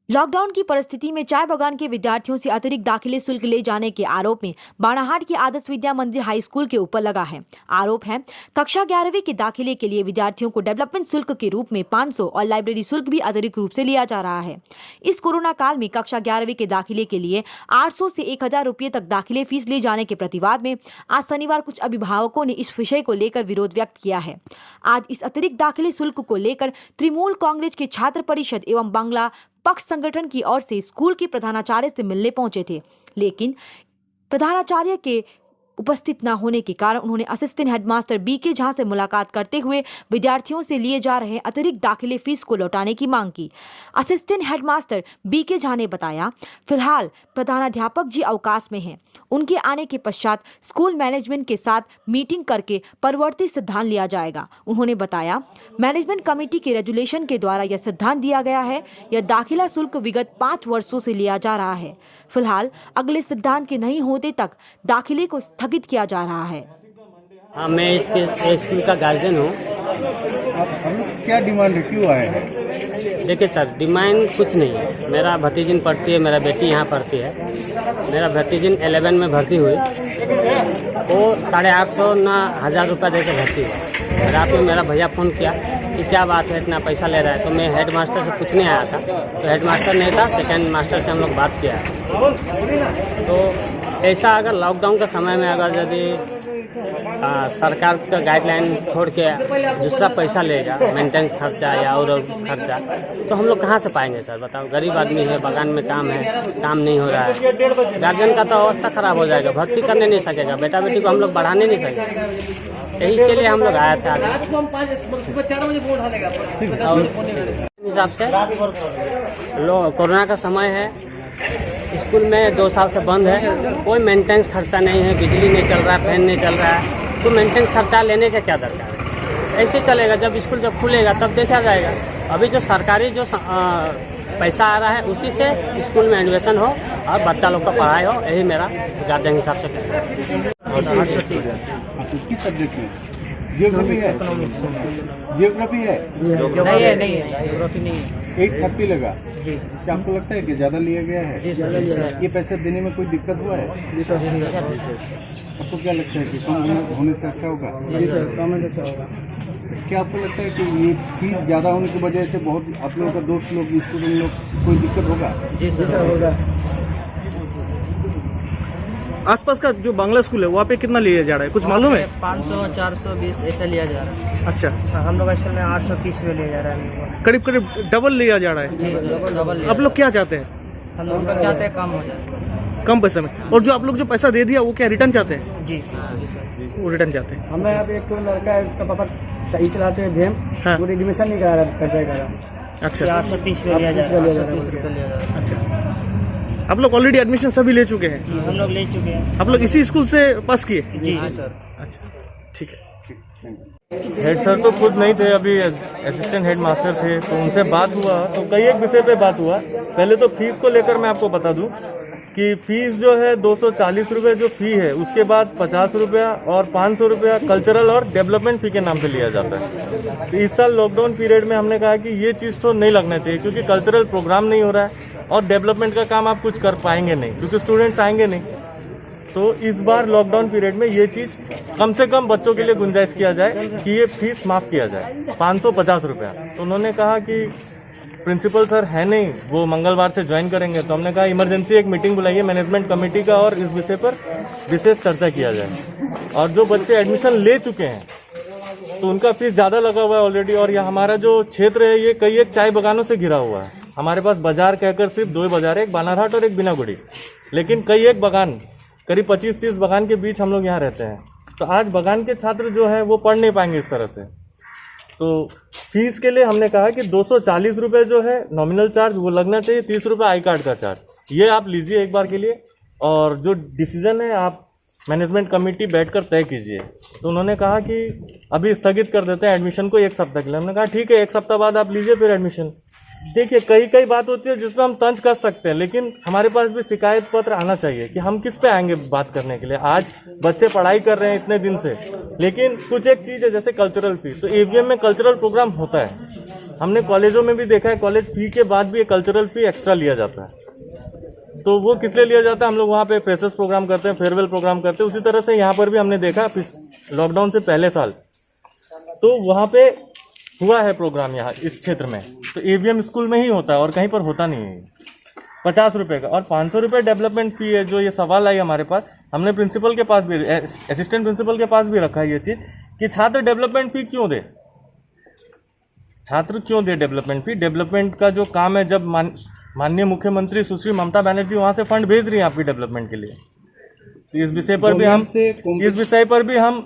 Lockdown की परिस्थिति में चाय बागान के विद्यार्थियों से अतिरिक्त दाखिले शुल्क ले जाने के आरोप में बाणाहाट की आदर्श विद्या मंदिर हाई स्कूल के ऊपर लगा है। आरोप है कक्षा 11वीं के दाखिले के लिए विद्यार्थियों को डेवलपमेंट शुल्क के रूप में 500 और लाइब्रेरी शुल्क भी अतिरिक्त रूप से लिया जा रहा है। इस कोरोना काल में कक्षा 11वीं के दाखिले के लिए 800 से 1000 रुपये तक दाखिले फीस ले जाने के प्रतिवाद में आज शनिवार कुछ अभिभावकों ने इस विषय को लेकर विरोध व्यक्त किया है। आज इस अतिरिक्त दाखिले शुल्क को लेकर तृणमूल कांग्रेस के छात्र परिषद एवं बांग्ला पक्ष संगठन की ओर से स्कूल के प्रधानाचार्य से मिलने पहुंचे थे, लेकिन प्रधानाचार्य के उपस्थित न होने के कारण उन्होंने असिस्टेंट हेडमास्टर बीके झा से मुलाकात करते हुए विद्यार्थियों से लिए जा रहे अतिरिक्त दाखिले फीस को लौटाने की मांग की। असिस्टेंट हेडमास्टर बीके झा ने बताया, फिलहाल प्रधानाध्यापक जी अवकाश में हैं। उनके आने के पश्चात स्कूल मैनेजमेंट के साथ मीटिंग करके परवर्ती सिद्धांत लिया जाएगा। उन्होंने बताया, मैनेजमेंट कमेटी के रेजुलेशन के द्वारा यह सिद्धांत दिया गया है। यह दाखिला शुल्क विगत 5 वर्षों से लिया जा रहा है। फिलहाल अगले सिद्धांत के नहीं होने तक दाखिले को स्थगित किया जा रहा है। हाँ, मैं इसके स्कूल का गार्जियन हूँ। क्या डिमांड है, क्यों आए हैं? देखिए सर, डिमांड कुछ नहीं है। मेरा भतीजिन पढ़ती है, मेरा बेटी यहाँ पढ़ती है। मेरा भतीजिन 11 में भर्ती हुई, वो 850 ना 1000 रुपये दे के भर्ती हुआ। रात में मेरा भैया फ़ोन किया कि क्या बात है, इतना पैसा ले रहा है। तो मैं हेड मास्टर से पूछने आया था, तो हेड मास्टर नहीं था, सेकेंड मास्टर से हम लोग बात किया। तो ऐसा अगर लॉकडाउन के समय में अगर यदि सरकार का गाइडलाइन छोड़ के दूसरा पैसा लेगा, मेंटेनेंस खर्चा या और खर्चा, तो हम लोग कहाँ से पाएंगे सर? बताओ, गरीब आदमी है, बागान में काम है, काम नहीं हो रहा है। गार्जियन का तो अवस्था खराब हो जाएगा, भर्ती करने नहीं सकेगा, बेटा बेटी को हम लोग बढ़ाने नहीं सकेंगे। यही के लिए हम लोग आए थे। और हिसाब से कोरोना का समय है, स्कूल में 2 साल से बंद है, कोई मेंटेनेंस खर्चा नहीं है, बिजली नहीं चल रहा है, फैन नहीं चल रहा है, तो मेंटेनेंस खर्चा लेने का क्या दरकार है? ऐसे चलेगा, जब स्कूल जब खुलेगा तब देखा जाएगा। अभी जो सरकारी जो पैसा आ रहा है उसी से स्कूल में एडमिशन हो और बच्चा लोग का पढ़ाई हो, यही मेरा गार्जियन हिसाब से कहना है। किस सब्जेक्ट में? जियोग्राफी है? जियोग्राफी है? नहीं है, जियोग्राफी नहीं है। 830 लगा जी। क्या आपको लगता है कि ज़्यादा लिया गया है? जी सर। ये पैसे देने में कोई दिक्कत हुआ है? जी सर। आपको क्या लगता है कि कम होने से अच्छा होगा? जी सर, कम अच्छा होगा। क्या आपको लगता है कि ये फीस ज़्यादा होने की वजह से बहुत आप लोगों का दोस्त लोग, स्टूडेंट लोग कोई दिक्कत होगा? जी सर, होगा। आसपास का जो बांग्ला स्कूल है वहाँ पे कितना लिया जा रहा है, कुछ मालूम है? 500, 420 ऐसा लिया जा रहा है। अच्छा, हम लोग स्कूल में 830 में लिया जा रहा है। करीब करीब डबल लिया जा रहा है। जी सर, डबल। आप लोग क्या चाहते हैं? हम लोग चाहते हैं कम हो जाए, कम पैसे में। और जो आप लोग जो पैसा दे दिया वो क्या रिटर्न चाहते हैं? जी। वो रिटर्न चाहते हैं। हमें अब एक तो लड़का है, उसका पापा सही चलाते हैं भेम, हाँ। वो एडमिशन नहीं करा रहा, पैसा करा रहा। अच्छा 830 में लिया जा रहा है, 830 रुपये लिया जा रहा है। अच्छा, आप लोग ऑलरेडी एडमिशन सभी ले चुके हैं? जी, हम लोग ले चुके हैं। आप लोग इसी स्कूल से पास किए? जी सर। अच्छा, ठीक है। हेड सर तो खुद नहीं थे, अभी असिस्टेंट हेड मास्टर थे, तो उनसे बात हुआ तो कई एक विषय पे बात हुआ। पहले तो फीस को लेकर मैं आपको बता दूं कि फीस जो है 240 रुपये जो फ़ी है, उसके बाद 50 रुपया और 500 रुपया कल्चरल और डेवलपमेंट फ़ी के नाम पे लिया जाता है। तो इस साल लॉकडाउन पीरियड में हमने कहा कि ये चीज़ तो नहीं लगना चाहिए, क्योंकि कल्चरल प्रोग्राम नहीं हो रहा है और डेवलपमेंट का काम आप कुछ कर पाएंगे नहीं, क्योंकि स्टूडेंट्स आएंगे नहीं। तो इस बार लॉकडाउन पीरियड में ये चीज़ कम से कम बच्चों के लिए गुंजाइश किया जाए कि ये फीस माफ़ किया जाए, 550 रुपया। तो उन्होंने कहा कि प्रिंसिपल सर है नहीं, वो मंगलवार से ज्वाइन करेंगे। तो हमने कहा इमरजेंसी एक मीटिंग बुलाइए मैनेजमेंट कमेटी का और इस विषय पर विशेष चर्चा किया जाए। और जो बच्चे एडमिशन ले चुके हैं तो उनका फीस ज़्यादा लगा हुआ है ऑलरेडी। और यह हमारा जो क्षेत्र है ये कई एक चाय बागानों से घिरा हुआ है। हमारे पास बाजार कहकर सिर्फ 2 बाजार है, एक बानारहाट और एक बिनागुड़ी, लेकिन कई एक बागान, करीब 25-30 बागान के बीच हम लोग यहाँ रहते हैं। तो आज बागान के छात्र जो है वो पढ़ नहीं पाएंगे इस तरह से। तो फीस के लिए हमने कहा कि 240 रुपये जो है नॉमिनल चार्ज वो लगना चाहिए, 30 रुपये आई कार्ड का चार्ज, ये आप लीजिए एक बार के लिए। और जो डिसीजन है आप मैनेजमेंट कमेटी बैठकर तय कीजिए। तो उन्होंने कहा कि अभी स्थगित कर देते हैं एडमिशन को 1 सप्ताह के लिए। हमने कहा ठीक है, 1 सप्ताह बाद आप लीजिए फिर एडमिशन। देखिए, कई बात होती है जिसमें हम तंज कर सकते हैं, लेकिन हमारे पास भी शिकायत पत्र आना चाहिए कि हम किस पे आएंगे बात करने के लिए। आज बच्चे पढ़ाई कर रहे हैं इतने दिन से, लेकिन कुछ एक चीज़ है जैसे कल्चरल फीस, तो एवीएम में कल्चरल प्रोग्राम होता है, हमने कॉलेजों में भी देखा है, कॉलेज फी के बाद भी एक कल्चरल फी एक्स्ट्रा लिया जाता है। तो वो किस लिए लिया जाता है? हम लोग वहाँ पे फ्रेशर्स प्रोग्राम करते हैं, फेयरवेल प्रोग्राम करते हैं। उसी तरह से यहाँ पर भी हमने देखा लॉकडाउन से पहले साल, तो वहाँ पे हुआ है प्रोग्राम यहाँ इस क्षेत्र में, तो AVM स्कूल में ही होता है और कहीं पर होता नहीं है। 50 रुपये का और 500 रुपये डेवलपमेंट फी है। जो ये सवाल आई हमारे पास, हमने प्रिंसिपल के पास भी, असिस्टेंट प्रिंसिपल के पास भी रखा है ये चीज़ कि छात्र डेवलपमेंट फी क्यों दे, छात्र क्यों दे डेवलपमेंट फी। डेवलपमेंट का जो काम है, जब माननीय मुख्यमंत्री सुश्री ममता बनर्जी वहाँ से फंड भेज रही हैं आपकी डेवलपमेंट के लिए, तो इस विषय पर भी हम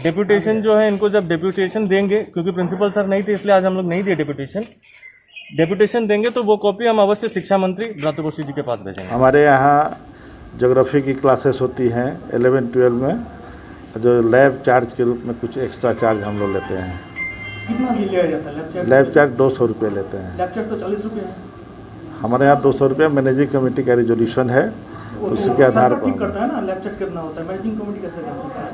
डेप्यूटेशन जो है, इनको जब डेप्यूटेशन देंगे, क्योंकि प्रिंसिपल सर नहीं थे इसलिए आज हम लोग नहीं दिए डेप्यूटेशन देंगे, तो वो कॉपी हम अवश्य शिक्षा मंत्री ब्रतबोशी जी के पास भेजेंगे। हमारे यहाँ ज्योग्राफी की क्लासेस होती हैं 11-12 में, जो लैब चार्ज के रूप में कुछ एक्स्ट्रा चार्ज हम लोग लेते हैं। कितना लिया जाता है लैब चार्ज 200 रुपये लेते हैं। लैब चार्ज तो 40 रुपये है हमारे यहाँ। 200 रुपये मैनेजिंग कमेटी का रिजोल्यूशन है, उसके आधार पर करता है ना। लैब चार्ज कितना होता है, मैनेजिंग कमेटी कैसे कर सकता है?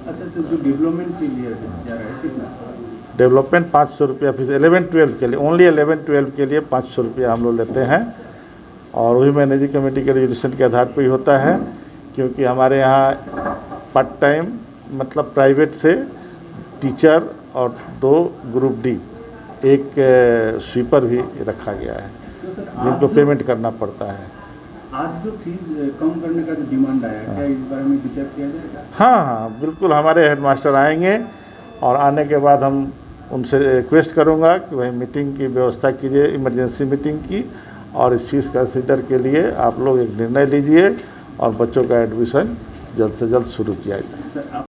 अच्छा, तो जो डेवलपमेंट के लिए जा रहा है कितना? डेवलपमेंट 500 रुपया फीस 11-12 के लिए, ओनली 11-12 के लिए 500 रुपया हम लोग लेते हैं। और वही मैनेजिंग कमेटी के रिजोल्यूशन के आधार पर ही होता है, क्योंकि हमारे यहाँ पार्ट टाइम मतलब प्राइवेट से टीचर और 2 ग्रुप डी, एक स्वीपर भी रखा गया है जिनको पेमेंट करना पड़ता है। आज जो फीस कम करने का जो डिमांड आया है, क्या इस बारे में विचार किया जाएगा? हाँ, बिल्कुल। हमारे हेडमास्टर आएंगे और आने के बाद हम उनसे रिक्वेस्ट करूंगा कि भाई मीटिंग की व्यवस्था कीजिए, इमरजेंसी मीटिंग की, और इस फीस कंसीडर के लिए आप लोग एक निर्णय लीजिए और बच्चों का एडमिशन जल्द से जल्द शुरू किया जाए।